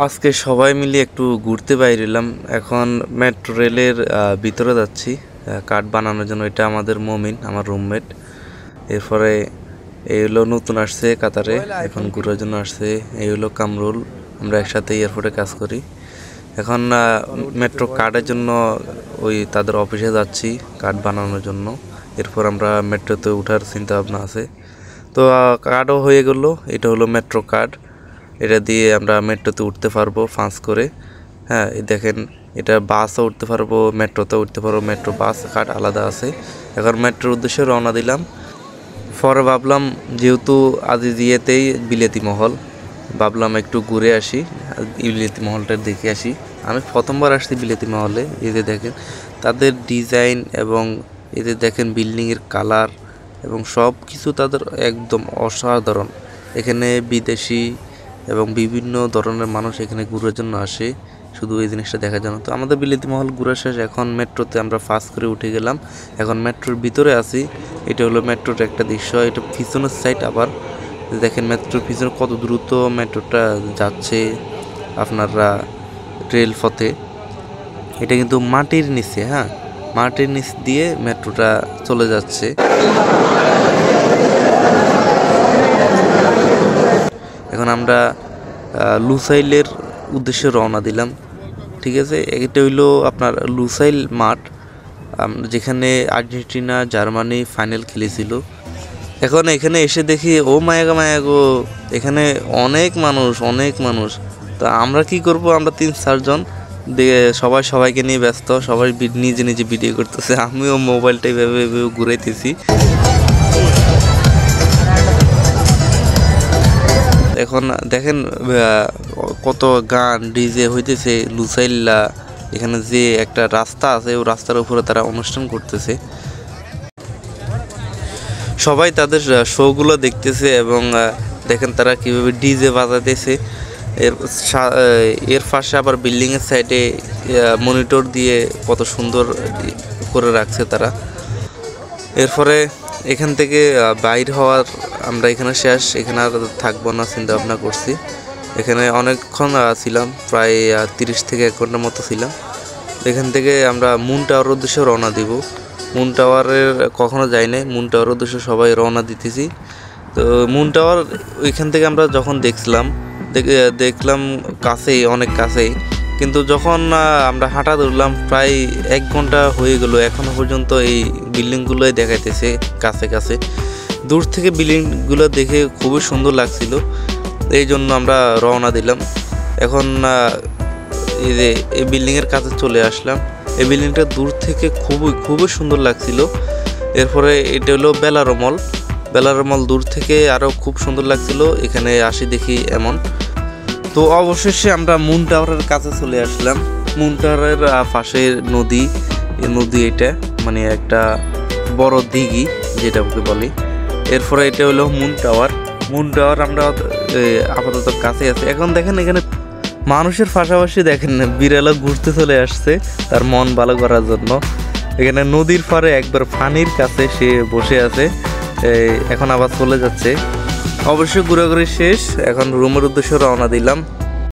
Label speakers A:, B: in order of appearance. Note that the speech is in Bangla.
A: আজকে সবাই মিলে একটু ঘুরতে বাইরেলাম। এখন মেট্রো রেলের ভিতরে যাচ্ছি কাঠ বানানোর জন্য। এটা আমাদের মমিন, আমার রুমমেট। এরপরে এই হলো নতুন আসছে কাতারে, এখন ঘুরার জন্য আসছে। এই হলো কামরুল, আমরা একসাথে এয়ারপোর্টে কাজ করি। এখন মেট্রো কার্ডের জন্য ওই তাদের অফিসে যাচ্ছি কার্ড বানানোর জন্য। এরপর আমরা মেট্রোতে ওঠার চিন্তা ভাবনা আছে। তো কার্ডও হয়ে গেল। এটা হলো মেট্রো কার্ড, এটা দিয়ে আমরা মেট্রোতে উঠতে পারবো ফাঁস করে। হ্যাঁ, দেখেন, এটা বাসও উঠতে পারবো, মেট্রোতে উঠতে পারবো। মেট্রো বাস কার্ড আলাদা আছে। এখন মেট্রোর উদ্দেশ্যে রওনা দিলাম। পরে ভাবলাম যেহেতু আজিজিয়াতেই বিলেতি মহল, ভাবলাম একটু ঘুরে আসি, বিলেতি মহলটা দেখে আসি। আমি প্রথমবার আসছি বিলেতি মহলে। এই যে দেখেন তাদের ডিজাইন এবং এই যে দেখেন বিল্ডিংয়ের কালার এবং সব কিছু তাদের একদম অসাধারণ। এখানে বিদেশি এবং বিভিন্ন ধরনের মানুষ এখানে ঘুরার জন্য আসে শুধু এই জিনিসটা দেখার জন্য। তো আমাদের বিলেতি মহল ঘুরা শেষ। এখন মেট্রোতে আমরা ফাস্ট করে উঠে গেলাম। এখন মেট্রোর ভিতরে আছি। এটা হলো মেট্রোর একটা দৃশ্য। এটা পিছনের সাইড। আবার দেখেন মেট্রোর পিছনে কত দ্রুত মেট্রোটা যাচ্ছে আপনারা রেল পথে। এটা কিন্তু মাটির নিচে, হ্যাঁ, মাটির নিচ দিয়ে মেট্রোটা চলে যাচ্ছে। এখন আমরা লুসাইলের উদ্দেশ্যে রওনা দিলাম। ঠিক আছে, এটা হইলো আপনার লুসাইল মাঠ, যেখানে আর্জেন্টিনা জার্মানি ফাইনাল খেলেছিল। এখন এখানে এসে দেখি ও মায়া গো, এখানে অনেক মানুষ। তো আমরা কি করব, আমরা 3-4 জন সবাই সবাইকে নিয়ে ব্যস্ত, সবাই নিজে নিজে ভিডিও করতেছে। আমিও মোবাইলটা এভাবে ঘুরাইতেছি। এখন দেখেন কত গান ডিজে হইতেছে লুসাইল্লা। এখানে যে একটা রাস্তা আছে, ওই রাস্তার উপরে তারা অনুষ্ঠান করতেছে। সবাই তাদের শোগুলো দেখতেছে এবং দেখেন তারা কিভাবে ডিজে বাজাতেছে। এর পাশে আবার বিল্ডিংয়ের সাইডে মনিটর দিয়ে কত সুন্দর করে রাখছে তারা। এরপরে এখান থেকে বাইর হওয়ার আমরা এখানে শেষ, এখানে আর থাকবো না চিন্তা ভাবনা করছি। এখানে অনেকক্ষণ ছিলাম, প্রায় 30 থেকে 1 ঘন্টার মতো ছিলাম। এখান থেকে আমরা মুন টাওয়ারের উদ্দেশ্যে রওনা দিব। মুন টাওয়ারের কখনো যাই নাই, মুন টাওয়ারের উদ্দেশ্যে সবাই রওনা দিতেছি। তো মুন টাওয়ার ওইখান থেকে আমরা যখন দেখলাম কাছেই, অনেক কাছেই, কিন্তু যখন আমরা হাঁটা ধরলাম প্রায় 1 ঘন্টা হয়ে গেল, এখনো পর্যন্ত এই বিল্ডিংগুলোই দেখাইতেছে কাছে কাছে। দূর থেকে বিল্ডিংগুলো দেখে খুবই সুন্দর লাগছিল, এই জন্য আমরা রওনা দিলাম। এখন এই যে এই বিল্ডিংয়ের কাছে চলে আসলাম। এই বিল্ডিংটা দূর থেকে খুবই সুন্দর লাগছিল। এরপরে এটা হলো বেলারো মল দূর থেকে আরও খুব সুন্দর লাগছিল। এখানে আসি দেখি এমন। তো অবশেষে আমরা মুন টাওয়ারের কাছে চলে আসলাম। মুন টাওয়ারের পাশে নদী, এটা মানে একটা বড় দিঘি যেটাকে বলি। এরপরে এটা হলো মুন টাওয়ার আমরা আপাতত কাছে আছে। এখন দেখেন এখানে মানুষের পাশাপাশি দেখেন বিড়ালও ঘুরতে চলে আসছে তার মন ভালো করার জন্য। এখানে নদীর পাড়ে একবার পানির কাছে সে বসে আছে। এখন আবার চলে যাচ্ছে। অবশ্যই ঘোরাঘুরি শেষ, এখন রুমের উদ্দেশ্যে রওনা দিলাম।